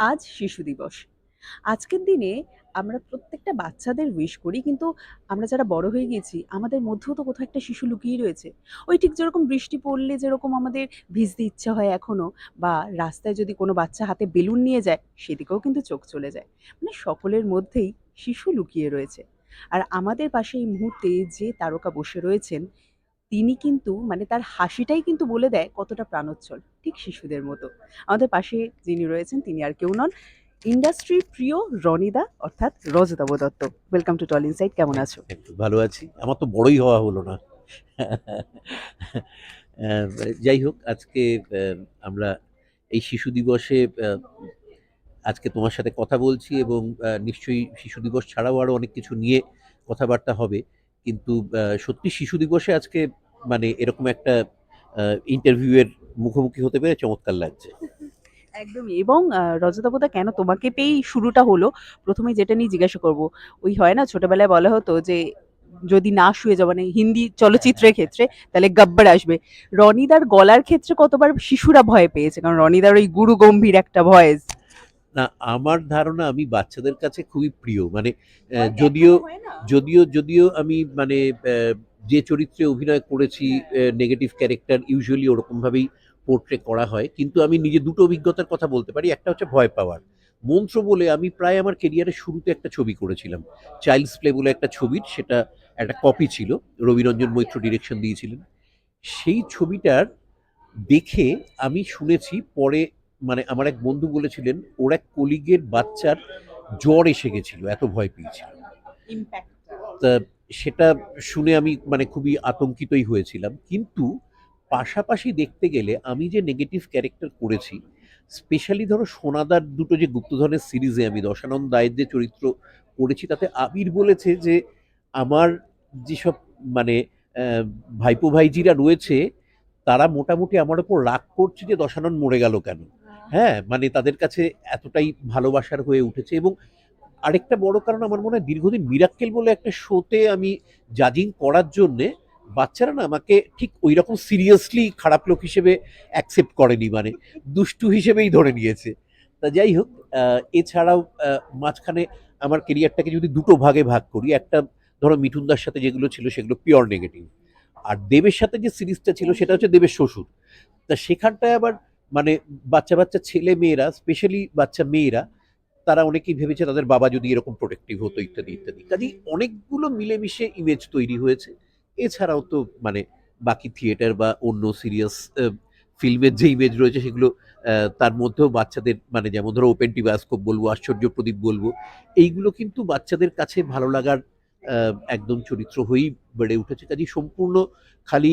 আজ শিশু দিবস। আজকের দিনে আমরা প্রত্যেকটা বাচ্চাদের উইশ করি, কিন্তু আমরা যারা বড় হয়ে গেছি আমাদের মধ্যেও তো কোথাও একটা শিশু লুকিয়ে রয়েছে। ওই ঠিক যেরকম বৃষ্টি পড়লে যেরকম আমাদের ভিজতে ইচ্ছা হয় এখনো, বা রাস্তায় যদি কোনো বাচ্চা হাতে বেলুন নিয়ে যায় সেদিকেও কিন্তু চোখ চলে যায়। মানে সকলের মধ্যেই শিশু লুকিয়ে রয়েছে। আর আমাদের পাশে এই মুহূর্তে যে তারকা বসে রয়েছেন, তিনি কিন্তু মানে তার হাসিটাই কিন্তু বলে দেয় কতটা প্রাণোচ্ছল, ঠিক শিশুদের মতো। আমাদের পাশে যিনি রয়েছেন তিনি আর কেউ নন, ইন্ডাস্ট্রির প্রিয় রনিদা, অর্থাৎ Rajatava Dutta. Welcome to tall inside, কেমন আছো? একটু ভালো আছি। আমার তো বড়ই হওয়া হলো না। যাই হোক আজকে আমরা এই শিশু দিবসে আজকে তোমার সাথে কথা বলছি এবং নিশ্চয়ই শিশু দিবস ছাড়াও আরো অনেক কিছু নিয়ে কথাবার্তা হবে। কিন্তু সত্যি শিশু দিবসে আজকে মানে এরকম একটা ইন্টারভিউ এর মুখোমুখি হতে পেরে চমৎকার লাগছে। একদমই। এবং রজতাভদা, কেন তোমাকে পেয়েই শুরুটা হলো, প্রথমে যেটা নিয়ে জিজ্ঞাসা করব, ওই হয় না ছোটবেলায় বলা হতো যে যদি না শুয়ে যাও, মানে হিন্দি চলচ্চিত্রের ক্ষেত্রে, তাহলে গব্বর আসবে। রনিদার গলার ক্ষেত্রে কতবার শিশুরা ভয় পেয়েছে, কারণ রনিদার ওই গুরু গম্ভীর একটা ভয়েস। না, আমার ধারণা আমি বাচ্চাদের কাছে খুবই প্রিয়। মানে হয়, যদিও এখনো হয় না? যদিও আমি মানে যে চরিত্রে অভিনয় করেছি হ্যাঁ। নেগেটিভ ক্যারেক্টার ইউজুয়ালি ওরকমভাবেই পোর্ট্রে করা হয়। কিন্তু আমি নিজে দুটো অভিজ্ঞতার কথা বলতে পারি। একটা হচ্ছে ভয় পাওয়ার। মন্ত্র বলে আমি প্রায় আমার কেরিয়ারের শুরুতে একটা ছবি করেছিলাম। চাইল্ডস প্লে বলে একটা ছবির, সেটা একটা কপি ছিল। রবিরঞ্জন মৈত্র ডিরেকশন দিয়েছিলেন। সেই ছবিটার দেখে আমি শুনেছি পরে, মানে আমার এক বন্ধু বলেছিলেন ওর এক কলিগের বাচ্চার জ্বর এসে গেছিল, এত ভয় পেয়েছিল। ইম্প্যাক্টটা। তা সেটা শুনে আমি মানে খুবই আতঙ্কিতই হয়েছিলাম। কিন্তু পাশাপাশি দেখতে গেলে আমি যে নেগেটিভ ক্যারেক্টার করেছি, স্পেশালি ধরো সোনাদার দুটো যে গুপ্তধনের সিরিজে আমি দশানন দায়ের যে চরিত্র করেছি, তাতে আবির বলেছে যে আমার যেসব মানে আহ, ভাইপো ভাইজিরা রয়েছে তারা মোটামুটি আমার ওপর রাগ করছে যে দশানন মরে গেল কেন। হ্যাঁ, মানে তাদের কাছে এতটাই ভালোবাসার হয়ে উঠেছে। এবং আরেকটা বড় কারণ আমার মনে হয় দীর্ঘদিন মিরাক্কেল বলে একটা শোতে আমি জাজিং করার জন্যে বাচ্চারা না আমাকে ঠিক ওই রকম সিরিয়াসলি খারাপ লোক হিসেবে অ্যাকসেপ্ট করেনি, মানে দুষ্টু হিসেবেই ধরে নিয়েছে। তা যাই হোক, এছাড়াও মাঝখানে আমার কেরিয়ারটাকে যদি দুটো ভাগে ভাগ করি, একটা ধরো মিঠুনদার সাথে যেগুলো ছিল সেগুলো পিওর নেগেটিভ, আর দেবের সাথে যে সিরিজটা ছিল সেটা হচ্ছে দেবের শ্বশুর। তা সেখানটায় আবার মানে বাচ্চা বাচ্চা ছেলে মেয়েরা, স্পেশালি বাচ্চা মেয়েরা, তারা অনেকেই ভেবেছে তাদের বাবা যদি এরকম প্রোটেক্টিভ হতো ইত্যাদি ইত্যাদি। কাজেই অনেকগুলো মিলেমিশে ইমেজ তৈরি হয়েছে। এছাড়াও তো মানে বাকি থিয়েটার বা অন্য সিরিয়াস ফিল্মের যে ইমেজ রয়েছে সেগুলো, তার মধ্যেও বাচ্চাদের মানে যেমন ধরো ওপেন টি বায়োস্কোপ বলবো, আশ্চর্য প্রদীপ বলবো, এইগুলো কিন্তু বাচ্চাদের কাছে ভালো লাগার একদম চরিত্র হয়েই বেড়ে উঠেছে। কাজেই সম্পূর্ণ খালি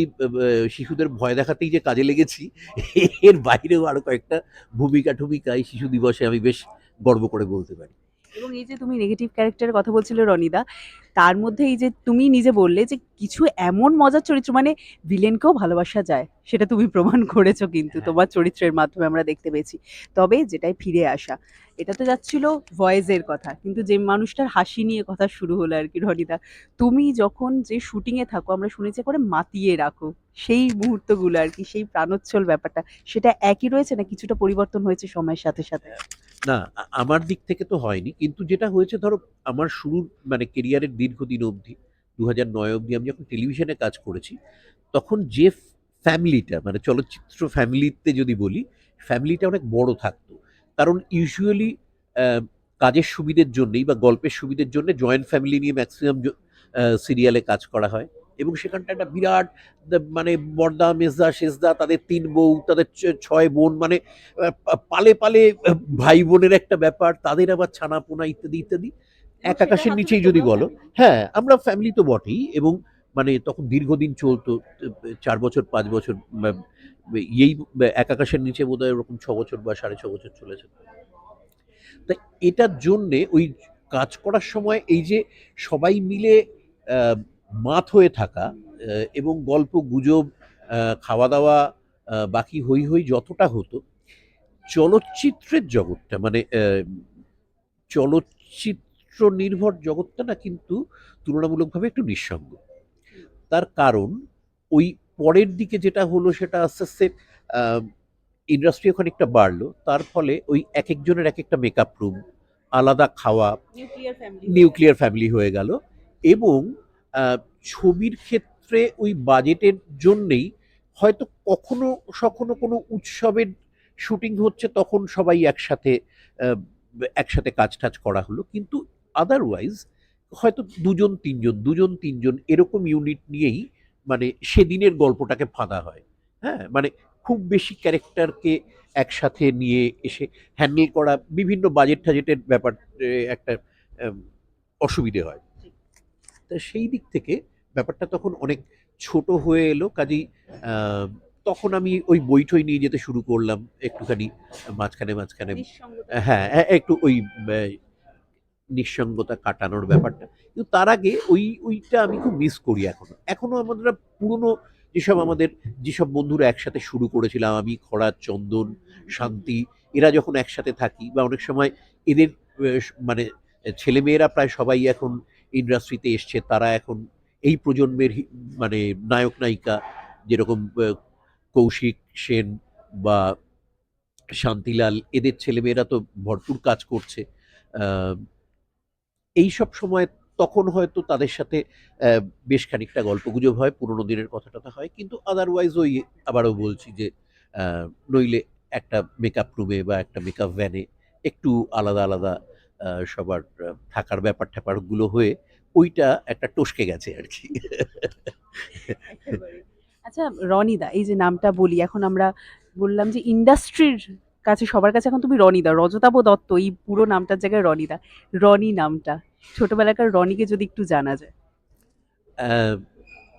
শিশুদের ভয় দেখাতেই যে কাজে লেগেছি, এর বাইরেও আরো কয়েকটা ভূমিকা টুমিকা এই শিশু দিবসে আমি বেশ গর্ব করে বলতে পারি। এবং এই যে তুমি নেগেটিভ ক্যারেক্টারের কথা বলছিলে রনিদা, তার মধ্যে এই যে তুমি নিজে বললে যে কিছু এমন মজার চরিত্র, মানে ভিলেনকেও ভালোবাসা যায়, সেটা তুমি প্রমাণ করেছো কিন্তু হ্যাঁ, তোমার চরিত্রের মাধ্যমে আমরা দেখতে পেয়েছি। তবে যেটাই ফিরে আসা, এটা তো যাচ্ছিল ভয়েসের কথা, কিন্তু যে মানুষটার হাসি নিয়ে কথা শুরু হলো আর কি রনিদা, তুমি যখন যে শুটিংয়ে থাকো আমরা শুনেছি করে মাতিয়ে রাখো, সেই মুহূর্তগুলো আর কি, সেই প্রাণোচ্ছল ব্যাপারটা, সেটা একই রয়েছে না কিছুটা পরিবর্তন হয়েছে সময়ের সাথে সাথে? না, আমার দিক থেকে তো হয়নি, কিন্তু যেটা হয়েছে ধরো আমার শুরুর মানে কেরিয়ারের দীর্ঘদিন অবধি 2009 অবধি আমি যখন টেলিভিশনে কাজ করেছি, তখন যে ফ্যামিলিটা মানে চলচ্চিত্র ফ্যামিলিতে যদি বলি, ফ্যামিলিটা অনেক বড় থাকতো। কারণ ইউজুয়ালি কাজের সুবিধের জন্যই বা গল্পের সুবিধের জন্য জয়েন্ট ফ্যামিলি নিয়ে ম্যাক্সিমাম সিরিয়ালে কাজ করা হয়। এবং সেখানটা একটা বিরাট মানে বড়দা মেজদা শেষদা, তাদের 3 বউ, তাদের 6 বোন, মানে পালে পালে ভাই বোনের একটা ব্যাপার, তাদের আবার ছানাপোনা ইত্যাদি ইত্যাদি। এবং এক সেটার আকাশের মাধ্যমে নিচেই যদি তোমরাও বলো, ফ্যামিলি। হ্যাঁ আমরা ফ্যামিলি তো বটেই। এবং মানে তখন দীর্ঘদিন চলতো, 4 বছর 5 বছর, এই এক আকাশের নিচে বোধহয় ওরকম 6 বছর বা 6.5 বছর চলেছে। তা এটার জন্যে ওই কাজ করার সময় এই যে সবাই মিলে আহ, মাত হয়ে থাকা, এবং গল্প গুজব, খাওয়া দাওয়া, বাকি হই হই যতটা হতো, চলচ্চিত্রের জগৎটা মানে চলচ্চিত্র নির্ভর জগৎটা না কিন্তু তুলনামূলকভাবে একটু নিঃসঙ্গ। তার কারণ ওই পরের দিকে যেটা হলো সেটা আস্তে আস্তে আহ, ইন্ডাস্ট্রিও খানিকটা বাড়লো, তার ফলে ওই এক একজনের এক একটা মেকআপ রুম, আলাদা খাওয়া, নিউক্লিয়ার ফ্যামিলি নিউক্লিয়ার ফ্যামিলি হয়ে গেল। এবং আহ, ছবির ক্ষেত্রে ওই বাজেটের জন্যেই হয়তো কখনো সখনো কোনো উৎসবের শুটিং হচ্ছে তখন সবাই একসাথে আহ, একসাথে কাজ টাজ করা হলো, কিন্তু আদারওয়াইজ হয়তো দুজন তিনজন এরকম ইউনিট নিয়েই মানে সেদিনের গল্পটাকে ফাঁদা হয়। হ্যাঁ, মানে খুব বেশি ক্যারেক্টারকে একসাথে নিয়ে এসে হ্যান্ডেল করা বিভিন্ন বাজেট টাজেটের ব্যাপার একটা আম, অসুবিধে হয়। তো সেই দিক থেকে ব্যাপারটা তখন অনেক ছোট হয়ে এলো, কাজেই আহ, তখন আমি ওই বইটই নিয়ে যেতে শুরু করলাম একটুখানি মাঝখানে মাঝখানে। নিঃসঙ্গতা হ্যাঁ, একটু ওই নিঃসঙ্গতা কাটানোর ব্যাপারটা। কিন্তু তার আগে ওইটা আমি খুব মিস করি এখনো। এখনো আমরা পুরনো যেসব বন্ধুরা একসাথে শুরু করেছিলাম, আমি, খরা, চন্দন, শান্তি, এরা যখন একসাথে থাকি বা অনেক সময় এদের মানে ছেলেমেয়েরা প্রায় সবাই এখন ইন্ডাস্ট্রিতে এসছে, তারা এখন এই প্রজন্মের মানে নায়ক নায়িকা, যেরকম কৌশিক সেন বা শান্তিলাল, এদের ছেলেমেয়েরা তো ভরপুর কাজ করছে। আহ, এই সব সময় তখন হয়তো তাদের সাথে আহ, বেশ খানিকটা গল্পগুজব হয়, পুরোনো দিনের কথা টথা হয়, কিন্তু আদারওয়াইজ ওই আবারও বলছি যে আহ, নইলে একটা মেকআপ রুমে বা একটা মেকআপ ভ্যানে একটু আলাদা আলাদা সবার থাকার ব্যাপার ট্যাপারগুলো হয়ে ওইটা একটা টসকে গেছে আর কি। একেবারে। আচ্ছা, রনিদা, এই যে নামটা বলি, এখন আমরা বললাম যে ইন্ডাস্ট্রির কাছে, সবার কাছে এখন তুমি রনিদা, রজতাভ দত্ত এই পুরো নামটার জায়গায় রনিদা। রনি নামটা, ছোটবেলাকার রনিকে যদি একটু জানা যায়। আহ,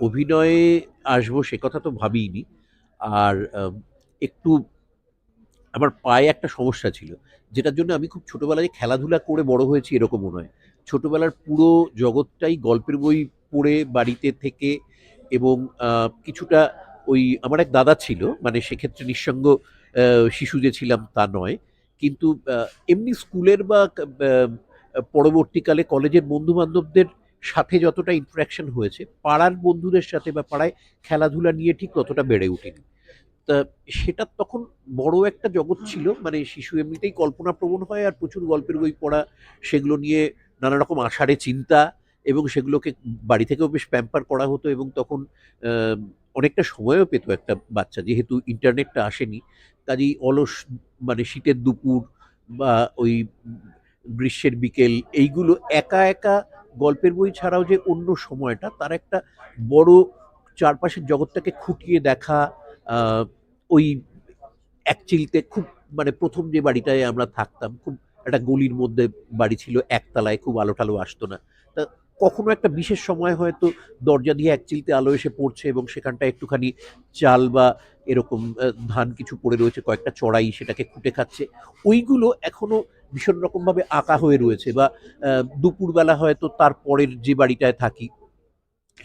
অভিনয়ে আসবো সে কথা তো ভাবিনি। আর একটু আমার পায়ে একটা সমস্যা ছিল, যেটার জন্য আমি খুব ছোটবেলায় খেলাধুলা করে বড় হয়েছি এরকমও নয়। ছোটবেলার পুরো জগৎটাই গল্পের বই পড়ে বাড়িতে থেকে, এবং কিছুটা ওই আমার এক দাদা ছিল, মানে সেক্ষেত্রে নিঃসঙ্গ শিশু যে ছিলাম তা নয়, কিন্তু এমনি স্কুলের বা পরবর্তীকালে কলেজের বন্ধু বান্ধবদের সাথে যতটা ইন্টারাকশন হয়েছে, পাড়ার বন্ধুদের সাথে বা পাড়ায় খেলাধুলা নিয়ে ঠিক ততটা বেড়ে ওঠেনি। তা সেটা তখন বড় একটা জগৎ ছিল, মানে শিশু এমনিতেই কল্পনাপ্রবণ হয় আর প্রচুর গল্পের বই পড়া, সেগুলো নিয়ে নানা রকম আষাঢ়ে চিন্তা, এবং সেগুলোকে বাড়ি থেকেও বেশ প্যাম্পার করা হতো। এবং তখন আহ, অনেকটা সময়ও পেত একটা বাচ্চা, যেহেতু ইন্টারনেটটা আসেনি, কাজেই অলস মানে শীতের দুপুর বা ওই গ্রীষ্মের বিকেল, এইগুলো একা একা গল্পের বই ছাড়াও যে অন্য সময়টা তার একটা বড় চারপাশের জগৎটাকে খুঁটিয়ে দেখা। আহ, ওই একচিলতে খুব মানে প্রথম যে বাড়িটায় আমরা থাকতাম, খুব একটা গলির মধ্যে বাড়ি ছিল, একতলায়, খুব আলো টালো আসতো না। তা কখনো একটা বিশেষ সময় হয়তো দরজা দিয়ে একচিলতে আলো এসে পড়ছে এবং সেখানটা একটুখানি চাল বা এরকম ধান কিছু পড়ে রয়েছে, কয়েকটা চড়াই সেটাকে খুঁটে খাচ্ছে। ওইগুলো এখনো ভীষণ রকমভাবে আঁকা হয়ে রয়েছে। বা দুপুরবেলা হয়তো তার পরের যে বাড়িটায় থাকি,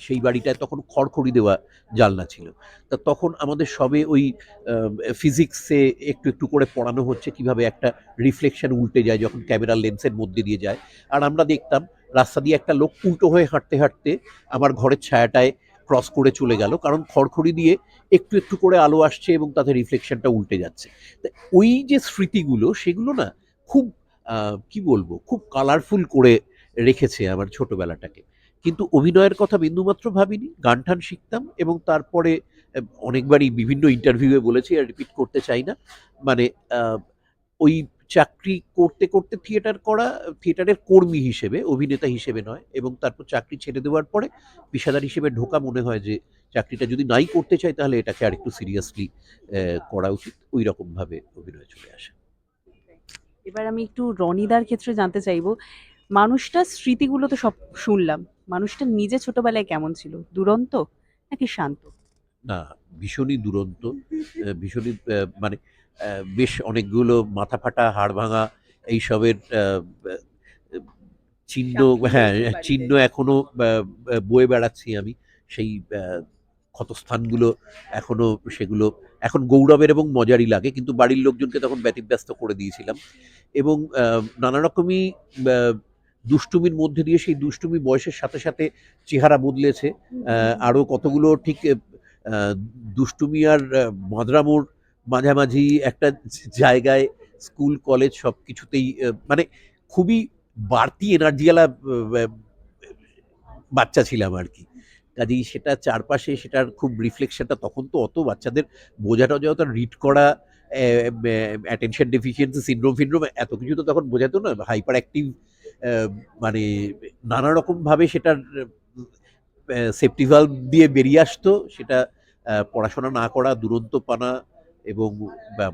সেই বাড়িটায় তখন খড়খড়ি দেওয়া জানলা ছিল। তা তখন আমাদের সবে ওই ফিজিক্সে একটু একটু করে পড়ানো হচ্ছে কিভাবে একটা রিফ্লেকশন উল্টে যায় যখন ক্যামেরার লেন্সের মধ্যে দিয়ে যায়। আর আমরা দেখতাম রাস্তা দিয়ে একটা লোক উল্টো হয়ে হাঁটতে হাঁটতে আমার ঘরের ছায়াটায় ক্রস করে চলে গেল, কারণ খড়খড়ি দিয়ে একটু একটু করে আলো আসছে এবং তাতে রিফ্লেকশনটা উল্টে যাচ্ছে। তা ওই যে স্মৃতিগুলো, সেগুলো না খুব কি বলবো, খুব কালারফুল করে রেখেছে আমার ছোটবেলাটাকে। কিন্তু অভিনয়ের কথা বিন্দুমাত্র ভাবিনি। গান টান শিখতাম এবং তারপরে অনেকবারই বিভিন্ন ইন্টারভিউয়ে বলেছি, আর রিপিট করতে চাই না, মানে আহ, ওই চাকরি করতে করতে থিয়েটারের কর্মী হিসেবে, অভিনেতা হিসেবে নয়, এবং তারপর চাকরি ছেড়ে দেওয়ার পরে পেশাদার হিসেবে ঢোকা মনে হয় যে চাকরিটা যদি নাই করতে চাই তাহলে এটাকে আরেকটু সিরিয়াসলি করা উচিত, ওই রকমভাবে অভিনয়ে চলে আসে। এবার আমি একটু রনিদার ক্ষেত্রে জানতে চাইবো, মানুষটার স্মৃতিগুলো তো সব শুনলাম, মানুষটা নিজে ছোটবেলায় কেমন ছিল? দুরন্ত নাকি শান্ত? না, ভীষণই দুরন্ত, ভীষণই মানে বেশ অনেকগুলো মাথা ফাটা, হাড় ভাঙা এইসবের চিহ্ন, সাক্ষী হ্যাঁ, রয়েছে বাড়িতে। চিহ্ন এখনো বয়ে বেড়াচ্ছি আমি। সেই ক্ষতস্থানগুলো এখনো, সেগুলো এখন গৌরবের এবং মজারই লাগে, কিন্তু বাড়ির লোকজনকে তখন ব্যতিব্যস্ত করে দিয়েছিলাম। এবং নানা রকমই আহ, দুষ্টুমির মধ্যে দিয়ে, সেই দুষ্টুমি বয়সের সাথে সাথে চেহারা বদলেছে। আরও কতগুলো ঠিক দুষ্টুমি আর বাঁদরামোর মাঝামাঝি একটা জায়গায় স্কুল কলেজ সব কিছুতেই মানে খুবই বাড়তি এনার্জিওয়ালা বাচ্চা ছিলাম আর কি। কাজেই সেটা চারপাশে সেটার খুব রিফ্লেকশনটা তখন তো অত বাচ্চাদের বোঝাটা যত রিড করা অ্যাটেনশন ডেফিসিয়েন্সি সিনড্রোম ফিনড্রোম এত কিছু তো তখন বোঝাতো না, হাইপার অ্যাক্টিভ মানে নানা রকমভাবে সেটার সেফটি ভালভ দিয়ে বেরিয়ে আসতো সেটা, পড়াশোনা না করা, দুরন্তপনা এবং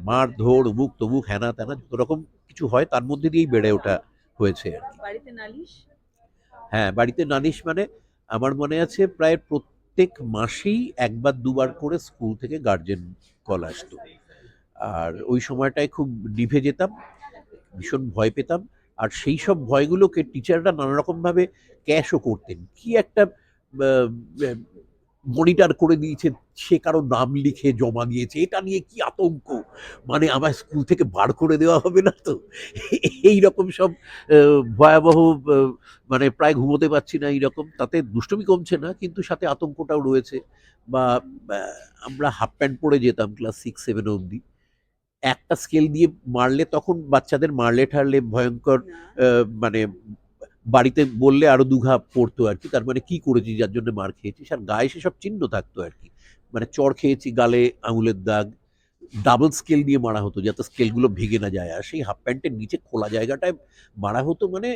মারধর অমুক তমুক হ্যানা ত্যানা যত রকম কিছু হয় তার মধ্যে দিয়েই বেড়ে ওঠা হয়েছে আর কি। বাড়িতে নালিশ? হ্যাঁ, বাড়িতে নালিশ মানে আমার মনে আছে প্রায় প্রত্যেক মাসেই একবার দুবার করে স্কুল থেকে গার্জেন কল আসতো। আর ওই সময়টায় খুব নিভে যেতাম, ভীষণ ভয় পেতাম। আর সেই সব ভয়গুলোকে টিচাররা নানা রকমভাবে ক্যাশও করতেন। কি একটা মনিটর করে দিয়েছে, সে কারো নাম লিখে জমা দিয়েছে, এটা নিয়ে কি আতঙ্ক, মানে আমার স্কুল থেকে বার করে দেওয়া হবে না তো, এই রকম সব ভয়াবহ, মানে প্রায় ঘুমোতে পারছি না এইরকম। তাতে দুষ্টুমি কমছে না কিন্তু সাথে আতঙ্কটাও রয়েছে। বা আমরা হাফ প্যান্ট পরে যেতাম ক্লাস 6-7 অবধি, একটা স্কেল দিয়ে মারলে তখন বাচ্চাদের মারলে ঠারলে ভয়ঙ্কর, মানে বাড়িতে বললে আরো দুঘা পড়তো আর কি, তার মানে কি করেছি যার জন্য মার খেয়েছিস, আর গায়ে সেসব চিহ্ন থাকতো আর কি, মানে চড় খেয়েছি গালে আঙুলের দাগ, ডাবল স্কেল দিয়ে মারা হতো যাতে স্কেলগুলো ভেঙে না যায়, আর সেই হাফ প্যান্টের নিচে খোলা জায়গাটায় মারা হতো, মানে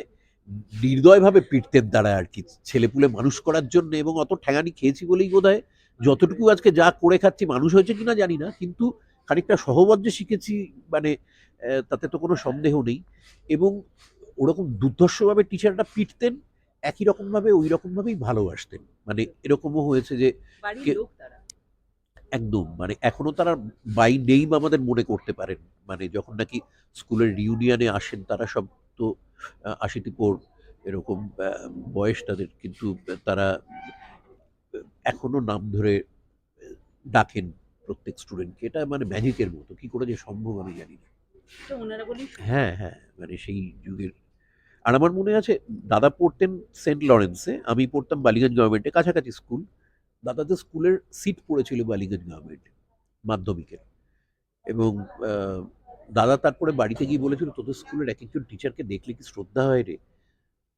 নির্দয়ভাবে পিটতেন তারা আর কি ছেলেপুলে মানুষ করার জন্য। এবং অত ঠ্যাঙানি খেয়েছি বলেই বোধ হয় যতটুকু আজকে যা করে খাচ্ছি, মানুষ হয়েছে কিনা জানি না, কিন্তু খানিকটা সহবজ্যে শিখেছি, মানে তাতে তো কোনো সন্দেহ নেই। এবং ওরকম দুর্ধর্ষভাবে টিচাররা পিটতেন, একই রকমভাবে ওই রকমভাবেই ভালোবাসতেন, মানে এরকমও হয়েছে যে বাড়ির কে লোক তারা? একদম, মানে এখনো তারা বাই নেম আমাদের মনে করতে পারেন, মানে যখন নাকি স্কুলের রিউনিয়নে আসেন তারা সব তো ৮০-পর এরকম বয়স তাদের, কিন্তু তারা এখনো নাম ধরে ডাকেন প্রত্যেক স্টুডেন্টকে, এটা মানে ম্যাজিকের মতো, কি করে যে সম্ভব আমি জানি না। তো ওনারা বলেই শুরু। হ্যাঁ হ্যাঁ, মানে সেই যুগের। আর আমার মনে আছে দাদা পড়তেন সেন্ট লরেন্সে, আমি পড়তাম বালিগঞ্জ গভর্নমেন্টে, কাছাকাছি স্কুল। দাদাদের স্কুলের সিট পড়েছিল বালিগঞ্জ গভর্নমেন্টে মাধ্যমিকের। এবং আহ, দাদা তারপরে বাড়িতে গিয়ে বলেছিল তোদের স্কুলের এক একজন টিচারকে দেখলে কি শ্রদ্ধা হয় রে,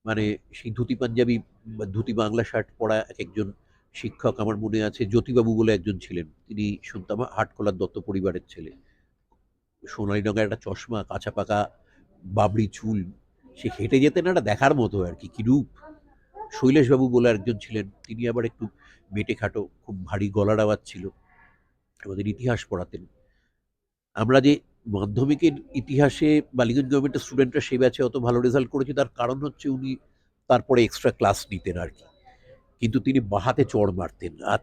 মানে সেই ধুতি পাঞ্জাবি বা ধুতি বাংলা শার্ট পরা এক একজন শিক্ষক। আমার মনে আছে জ্যোতিবাবু বলে একজন ছিলেন, তিনি শুনতাম হাটখোলার দত্ত পরিবারের ছেলে, সোনালী রঙের একটা চশমা, কাঁচা পাকা বাবরি চুল, সে হেঁটে যেতেন একটা দেখার মতো আর কি, কি রূপ। শৈলেশবাবু বলে একজন ছিলেন, তিনি আবার একটু মেটে খাটো, খুব ভারী গলার আওয়াজ ছিল, আমাদের ইতিহাস পড়াতেন। আমরা যে মাধ্যমিকের ইতিহাসে বালিগঞ্জ গভর্নমেন্টের স্টুডেন্টরা সে ব্যাচে অত ভালো রেজাল্ট করেছে, তার কারণ হচ্ছে উনি তারপরে এক্সট্রা ক্লাস নিতেন আর কি, কিন্তু তিনি বাহাতে চড় মারতেন। আর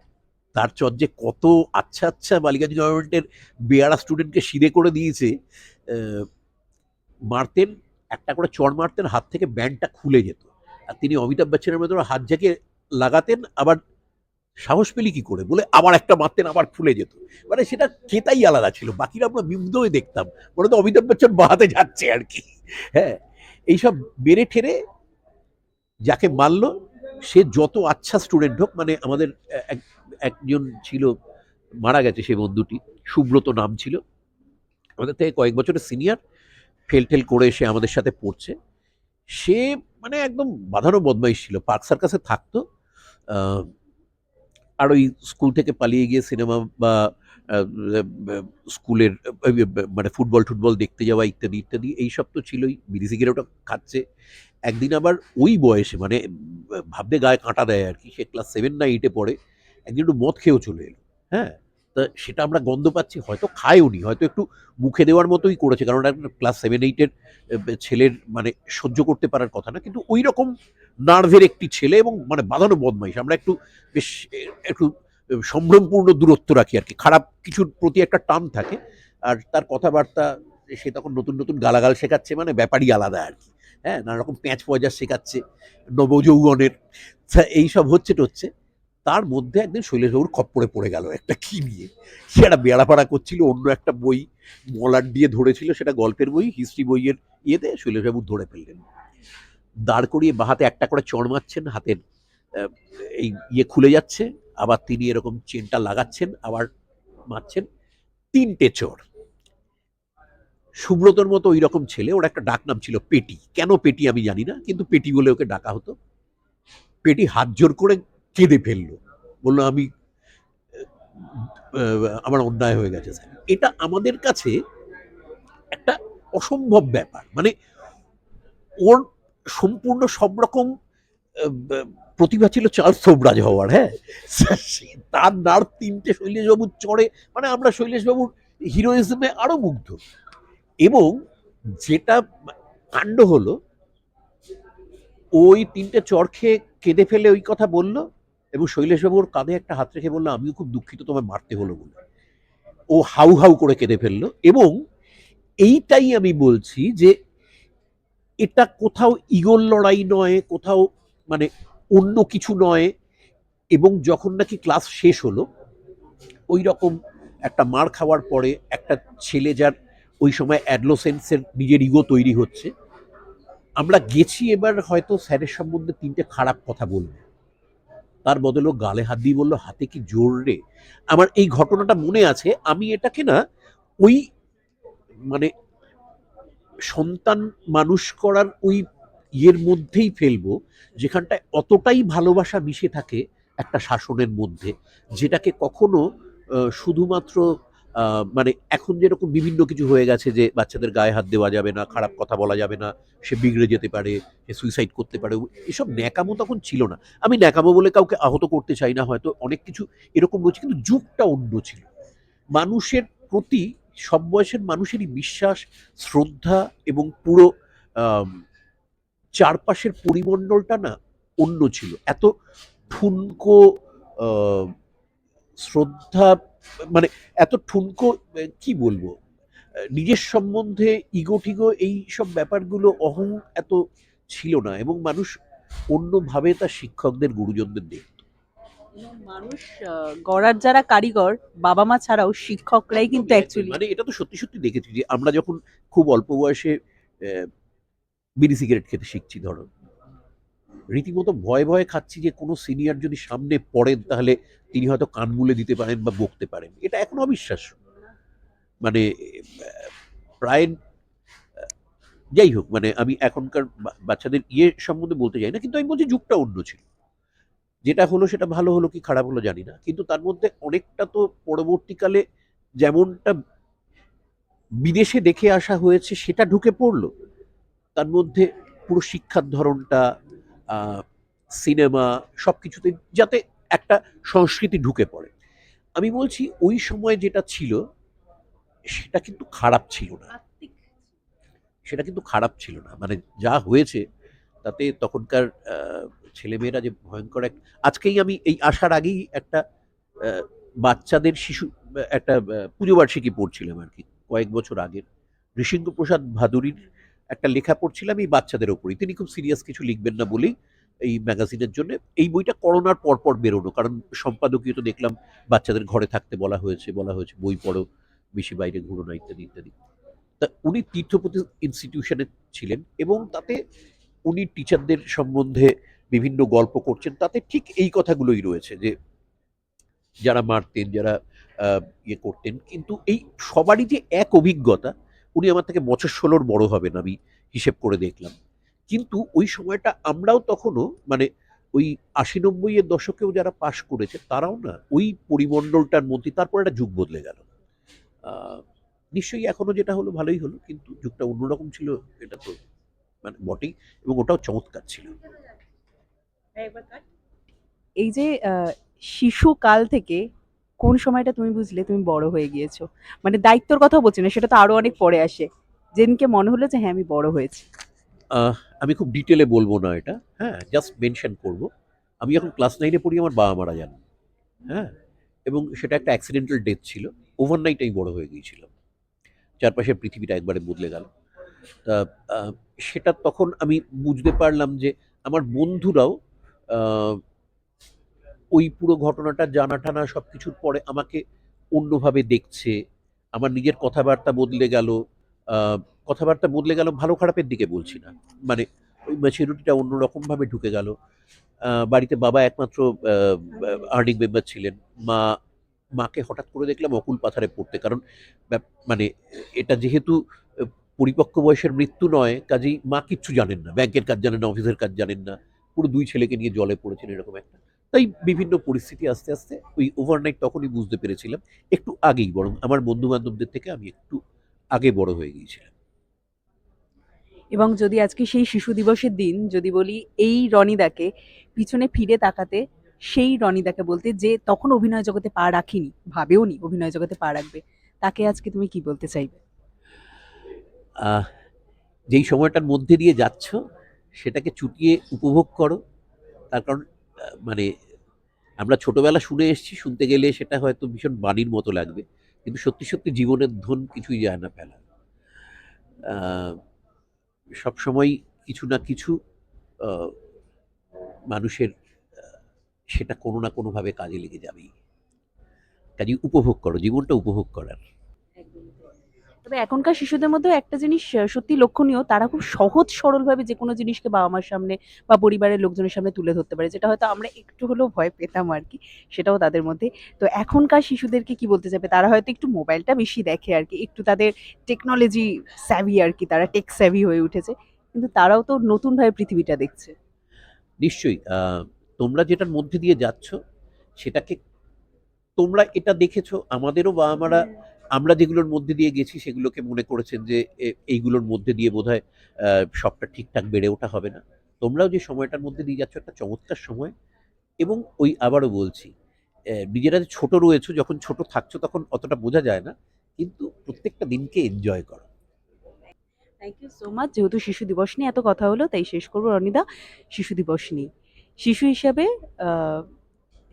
তার চর যে কত আচ্ছা আচ্ছা বালিগঞ্জ গভর্নমেন্টের বেয়ারা স্টুডেন্টকে সিধে করে দিয়েছে। আহ, মারতেন, একটা করে চড় মারতেন, হাত থেকে ব্যান্ডটা খুলে যেত, আর তিনি অমিতাভ বচ্চনের মতো হাত ঝাঁকে লাগাতেন, আবার সাহস পেলি কি করে বলে আবার একটা মারতেন, আবার ফুলে যেত, মানে সেটা কেতাই আলাদা ছিল, বাকিরা আমরা বিমুগ্ধ হয়ে দেখতাম, মনে তো অমিতাভ বচ্চন বাহাতে যাচ্ছে আর কি। হ্যাঁ, এইসব বেড়ে ঠেরে যাকে মারলো সে যত আচ্ছা স্টুডেন্ট হোক, মানে আমাদের একজন ছিল, মারা গেছে সে বন্ধুটি, সুব্রত নাম ছিল, আমাদের থেকে কয়েক বছরের সিনিয়র, ফেল টেল করে এসে আমাদের সাথে পড়ছে। সে মানে একদম বাঁধানো বদমাইশ ছিল, পার্ক সার্কাসে থাকতো, আহ, আর ওই স্কুল থেকে পালিয়ে গিয়ে সিনেমা বা আহ, স্কুলের মানে ফুটবল টুটবল দেখতে যাওয়া ইত্যাদি ইত্যাদি এইসব তো ছিলই, বিড়ি সিগারেটও খাচ্ছে। একদিন আবার ওই বয়সে মানে ভাবতে গায়ে কাঁটা দেয় আর কি, সে ক্লাস 7 না 8-এ পড়ে, একদিন একটু মদ খেয়েও চলে এলো। হ্যাঁ, তা সেটা আমরা গন্ধ পাচ্ছি, হয়তো খায়ওনি, হয়তো একটু মুখে দেওয়ার মতোই করেছে, কারণ একটা ক্লাস 7-8-এর ছেলের মানে সহ্য করতে পারার কথা না, কিন্তু ওই রকম নার্ভের একটি ছেলে এবং মানে বাঁধানো বদমাইশ, আমরা একটু বেশ একটু সম্ভ্রমপূর্ণ দূরত্ব রাখি আর কি, খারাপ কিছুর প্রতি একটা টান থাকে। আর তার কথাবার্তা, সে তখন নতুন নতুন গালাগাল শেখাচ্ছে, মানে ব্যাপারই আলাদা আর কি। হ্যাঁ, নানা রকম প্যাঁচ পয়জা শেখাচ্ছে নবযৌবনের, এইসব হচ্ছে টচ্ছে। তার মধ্যে একদিন শৈলেশবাবুর খপ্পরে পড়ে গেল একটা কি নিয়ে, সে একটা বেড়াপাড়া করছিল, অন্য একটা বই মলাট দিয়ে ধরেছিল, সেটা গল্পের বই, হিস্ট্রি বইয়ের ইয়েতে শৈলেশবাবু ধরে ফেললেন, দাঁড় করিয়ে বাহাতে একটা করে চড় মারছেন, হাতের এই ইয়ে খুলে যাচ্ছে, আবার তিনি এরকম চেনটা লাগাচ্ছেন, আবার মারছেন, তিনটে চোর, সুব্রতর মতো ওই রকম ছেলে, ওর একটা ডাক নাম ছিল পেটি। কেন পেটি আমি জানি না, কিন্তু পেটি বলে ওকে ডাকা হতো। পেটি হাত জোর করে কেঁদে ফেললো, বললো আমি আমার অন্যায় হয়ে গেছে স্যার। এটা আমাদের কাছে একটা অসম্ভব ব্যাপার। মানে ওর সম্পূর্ণ সব রকম প্রতিভা ছিল চার্লস সোবরাজ হওয়ার। হ্যাঁ, তার নার্ভ তিনটে শৈলেশবাবুর চড়ে, মানে আমরা শৈলেশবাবুর হিরোইজমে আরো মুগ্ধ। এবং যেটা কাণ্ড হলো, ওই তিনটে চর খেয়ে কেঁদে ফেলে ওই কথা বললো, এবং শৈলেশবাবুর কাঁধে একটা হাত রেখে বললো আমিও খুব দুঃখিত তোমায় মারতে হলো বলে। ও হাউ হাউ করে কেঁদে ফেললো। এবং এইটাই আমি বলছি যে এটা কোথাও ইগোর লড়াই নয়, কোথাও মানে অন্য কিছু নয়। এবং যখন নাকি ক্লাস শেষ হলো, ওই রকম একটা মার খাওয়ার পরে একটা ছেলে, যার ওই সময় অ্যাডলোসেন্সের নিজের ইগো তৈরি হচ্ছে, আমরা গেছি এবার হয়তো স্যারের সম্বন্ধে তিনটে খারাপ কথা বলবো, তার বদলে গালে হাত দিয়ে বললো হাতে কি জোর রে। আমার এই ঘটনাটা মনে আছে। আমি এটাকে না ওই মানে সন্তান মানুষ করার ওই ইয়ের মধ্যেই ফেলবো, যেখানটায় অতটাই ভালোবাসা মিশে থাকে একটা শাসনের মধ্যে, যেটাকে কখনো শুধুমাত্র মানে এখন যেরকম বিভিন্ন কিছু হয়ে গেছে যে বাচ্চাদের গায়ে হাত দেওয়া যাবে না, খারাপ কথা বলা যাবে না, সে বিগড়ে যেতে পারে, সে সুইসাইড করতে পারে, এসব ন্যাকামো তখন ছিল না। আমি ন্যাকামো বলে কাউকে আহত করতে চাই না, হয়তো অনেক কিছু এরকম রয়েছে, কিন্তু যুগটা অন্য ছিল। মানুষের প্রতি সব বয়সের মানুষেরই বিশ্বাস, শ্রদ্ধা এবং পুরো আম, চারপাশের পরিমণ্ডলটা না অন্য ছিল। এত ঠুনকো আহ, শ্রদ্ধা, মানে এত ঠুনকো, কি বলবো, নিজের সম্বন্ধে ইগো টিগো এই সব ব্যাপারগুলো, অহং এত ছিল না। এবং মানুষ অন্যভাবে তার শিক্ষকদের গুরুজনদের দেখত। মানুষ গড়ার যারা কারিগর, বাবা মা ছাড়াও শিক্ষকরাই কিন্তু একদমই, অ্যাকচুয়ালি। মানে এটা তো সত্যি সত্যি দেখেছি যে আমরা যখন খুব অল্প বয়সে বিড়ি সিগারেট খেতে শিখছি, ধরো রীতিমতো ভয়ে ভয়ে খাচ্ছি যে কোনো সিনিয়র যদি সামনে পড়েন তাহলে তিনি হয়তো কান মুলে দিতে পারেন বা বকতে পারেন। এটা এখন অবিশ্বাস্য। মানে প্রায়, যাই হোক, মানে আমি এখনকার বাচ্চাদের ইয়ে সম্বন্ধে বলতে চাই না, কিন্তু আমি বলছি যুগটা অন্য ছিল। যেটা হলো সেটা ভালো হলো কি খারাপ হলো জানি না, কিন্তু তার মধ্যে অনেকটা তো পরবর্তীকালে যেমনটা বিদেশে দেখে আসা হয়েছে সেটা ঢুকে পড়লো তার মধ্যে। পুরো শিক্ষার ধরনটা, সিনেমা, সব কিছুতে যাতে একটা সংস্কৃতি ঢুকে পড়ে। আমি বলছি ওই সময় যেটা ছিল সেটা কিন্তু খারাপ ছিল না, সেটা কিন্তু খারাপ ছিল না। মানে যা হয়েছে তাতে তখনকার ছেলেমেয়েরা যে ভয়ঙ্কর এক, আজকেই আমি এই আসার আগেই একটা বাচ্চাদের শিশু একটা পুজো বার্ষিকী পড়ছিলাম আর কি, কয়েক বছর আগের ঋষিঙ্গ প্রসাদ ভাদুরীর একটা লেখা পড়ছিলাম এই বাচ্চাদের ওপরই। তিনি খুব সিরিয়াস কিছু লিখবেন না বলেই এই ম্যাগাজিনের জন্য এই বইটা করোনার পর পর বেরোনো, কারণ সম্পাদকীয় তো দেখলাম বাচ্চাদের ঘরে থাকতে বলা হয়েছে বই পড়ো, বেশি বাইরে ঘুরো না, ইত্যাদি ইত্যাদি। তা উনি তীর্থপতি ইনস্টিটিউশনে ছিলেন, এবং তাতে উনি টিচারদের সম্বন্ধে বিভিন্ন গল্প করছেন, তাতে ঠিক এই কথাগুলোই রয়েছে যে যারা মারতেন, যারা ইয়ে করতেন, কিন্তু এই সবারই যে এক অভিজ্ঞতা। উনি আমার থেকে বছর 16-র বড় হবেন আমি হিসেব করে দেখলাম। কিন্তু ওই সময়টা আমরাও তখনও মানে ওই 80-90-এর দশকেও যারা পাশ করেছে তারাও না ওই পরিমণ্ডলটার মধ্যে, তারপর একটা যুগ বদলে গেল। আহ, নিশ্চয়ই এখনো যেটা হলো ভালোই হলো, কিন্তু যুগটা অন্যরকম ছিল, এটা তো মানে বটেই। এবং ওটাও চমৎকার ছিল। এই যে শিশুকাল থেকে কোন সময়টা তুমি বুঝলে তুমি বড় হয়ে গিয়েছো? মানে দায়িত্বর কথা বলছি না, সেটা তো আরো অনেক পরে আসে। যেদিনকে মনে হলো যে হ্যাঁ আমি বড় হয়েছি। আহ, আমি খুব ডিটেলে বলবো না এটা, হ্যাঁ, জাস্ট মেনশন করব। আমি যখন ক্লাস 9-এ পড়ি আমার বাবা মারা যান। হ্যাঁ, এবং সেটা একটা অ্যাক্সিডেন্টাল ডেথ ছিল। ওভারনাইট আমি বড় হয়ে গিয়েছিলাম, চারপাশের পৃথিবীটা একবারে বদলে গেল। তা আহ, সেটা তখন আমি বুঝতে পারলাম যে আমার বন্ধুরাও আহ, ওই পুরো ঘটনাটা জানা টানা সব কিছুর পরে আমাকে অন্যভাবে দেখছে। আমার নিজের কথাবার্তা বদলে গেল। আহ, কথাবার্তা বদলে গেল, ভালো খারাপের দিকে বলছি না, মানে ওই ম্যাচুরিটিটা অন্যরকমভাবে ঢুকে গেল। বাড়িতে বাবা একমাত্র আর্নিং মেম্বার ছিলেন। মা মাকে হঠাৎ করে দেখলাম অকুল পাথারে পড়তে, কারণ মানে এটা যেহেতু পরিপক্ক বয়সের মৃত্যু নয়, কাজেই মা কিচ্ছু জানেন না, ব্যাংকের কাজ জানেন না, অফিসের কাজ জানেন না, পুরো দুই ছেলেকে নিয়ে জলে পড়েছেন এরকম একটা। তাই বিভিন্ন পরিস্থিতি আস্তে আস্তে ওই ওভারনাইট তখনই বুঝতে পেরেছিলাম, একটু আগেই, বরং আমার বন্ধু বান্ধবদের থেকে আমি একটু আগে বড় হয়ে গিয়েছিলাম। এবং যদি আজকে সেই শিশু দিবসের দিন যদি বলি এই রনিদাকে পিছনে ফিরে তাকাতে, সেই রনিদাকে বলতে যে তখন অভিনয় জগতে পা রাখিনি, ভাবেওনি অভিনয় জগতে পা রাখবে, তাকে আজকে তুমি কি বলতে চাইবে? আহ, যেই সময়টার মধ্যে দিয়ে যাচ্ছ সেটাকে চুটিয়ে উপভোগ করো। তার কারণ মানে আমরা ছোটবেলা শুনে এসেছি, শুনতে গেলে সেটা হয়তো ভীষণ বাণীর মতো লাগবে, কিন্তু সত্যি সত্যি জীবনের ধন কিছুই যায় না ফেলা। আহ, সবসময় কিছু না কিছু আহ, মানুষের সেটা কোনো না কোনোভাবে কাজে লেগে যাবেই। কাজে উপভোগ করো, জীবনটা উপভোগ করার। তবে এখনকার শিশুদের মধ্যেও একটা জিনিস সত্যি লক্ষণীয়, তারা খুব সহজ সরলভাবে যেকোনো জিনিসকে বাবা-মার সামনে বা পরিবারের লোকজনের সামনে তুলে ধরতে পারে। যেটা হয়তো আমরা একটু হলেও ভয় পেতাম আরকি। সেটাও তাদের মধ্যে। তো এখনকার শিশুদেরকে কি বলতে চাইবে? তারা হয়তো একটু মোবাইলটা বেশি দেখে আরকি। একটু তাদের টেকনোলজি savvy আরকি। তারা টেক savvy হয়ে উঠেছে। কিন্তু তারাও তো নতুনভাবে পৃথিবীটা দেখছে। নিশ্চয়ই তোমরা যেটার মধ্যে দিয়ে যাচ্ছ সেটাকে, তোমরা এটা দেখেছো আমাদেরও বাবা মারা আমরা যেগুলোর মধ্যে দিয়ে গেছি সেগুলোকে মনে করেছেন যে এইগুলোর মধ্যে দিয়ে বোধহয় সবটা ঠিকঠাক বেড়ে ওঠা হবে না। তোমরাও যে সময়টার মধ্যে দিয়ে যাচ্ছ একটা চমৎকার সময়। এবং ওই আবারও বলছি, নিজেরা যে ছোট রয়েছো, যখন ছোট থাকছো তখন অতটা বোঝা যায় না, কিন্তু প্রত্যেকটা দিনকে এনজয় করো। Thank you so much. যেহেতু শিশু দিবস নিয়ে এত কথা হলো, তাই শেষ করব রনিদা শিশু দিবস নিয়ে। শিশু হিসাবে আ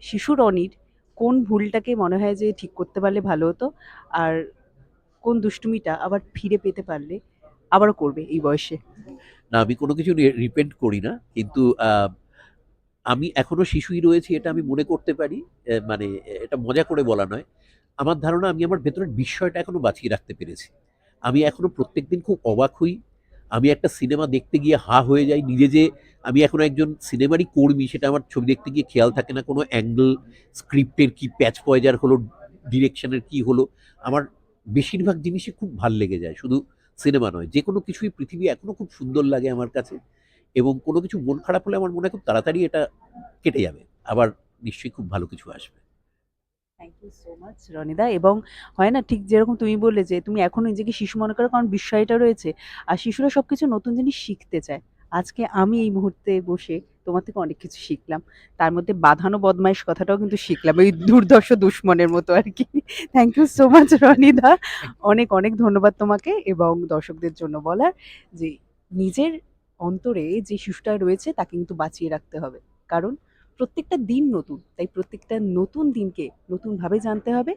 শিশু রনির কোন ভুলটাকে মনে হয় যে ঠিক করতে পারলে ভালো হতো? আর কোন দুষ্টুমিটা আবার ফিরে পেতে পারলে আবারও করবে এই বয়সে? না, আমি কোনো কিছু রিপেন্ট করি না, কিন্তু আমি এখনো শিশুই রয়েছি এটা আমি মনে করতে পারি। মানে এটা মজা করে বলা নয়। আমার ধারণা আমি আমার ভেতরের বিস্ময়টা এখনো বাঁচিয়ে রাখতে পেরেছি। আমি এখনো প্রত্যেকদিন খুব অবাক হই। আমি একটা সিনেমা দেখতে গিয়ে হা হয়ে যাই নিজে, যে আমি এখনো একজন সিনেমারই কর্মী সেটা আমার ছবি দেখতে গিয়ে খেয়াল থাকে না, কোনো অ্যাঙ্গেল, স্ক্রিপ্টের কি প্যাচ পয়জার হলো, ডিরেকশনের কি হলো। আমার বেশিরভাগ জিনিসই খুব ভাল লেগে যায়, শুধু সিনেমা নয়, যে কোনো কিছুই পৃথিবী এখনো খুব সুন্দর লাগে আমার কাছে। এবং কোনো কিছু মন খারাপ হলে আমার মনে হয় খুব তাড়াতাড়ি এটা কেটে যাবে, আবার নিশ্চয়ই খুব ভালো কিছু আসবে। থ্যাংক ইউ সো মাচ রনিদা। এবং হয় না ঠিক যেরকম তুমি বললে যে তুমি এখনো নিজেকে শিশু মনে করো কারণ বিস্ময়টা রয়েছে। আর শিশুরা সবকিছু নতুন জিনিস শিখতে চায়। আজকে আমি এই মুহূর্তে বসে তোমার থেকে অনেক কিছু শিখলাম। তার মধ্যে বাঁধানো বদমাইশ কথাটাও কিন্তু শিখলাম। এই দুর্ধর্ষ দুশমনের মতো আরকি। থ্যাংক ইউ সো মাচ রনিদা। অনেক, অনেক ধন্যবাদ তোমাকে এবং দর্শকদের জন্য বলার যে নিজের অন্তরে যে শিশুটা রয়েছে তাকে কিন্তু বাঁচিয়ে রাখতে হবে। কারণ প্রত্যেকটা দিন নতুন। তাই প্রত্যেকটা নতুন দিনকে নতুনভাবে জানতে হবে।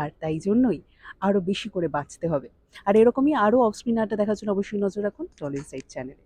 আর তাই জন্যই আরো বেশি করে বাঁচতে হবে। আর এরকমই আরো অফ স্ক্রিন আড্ডা দেখার জন্য অবশ্যই নজর রাখুন টলিউড সাইড চ্যানেলে।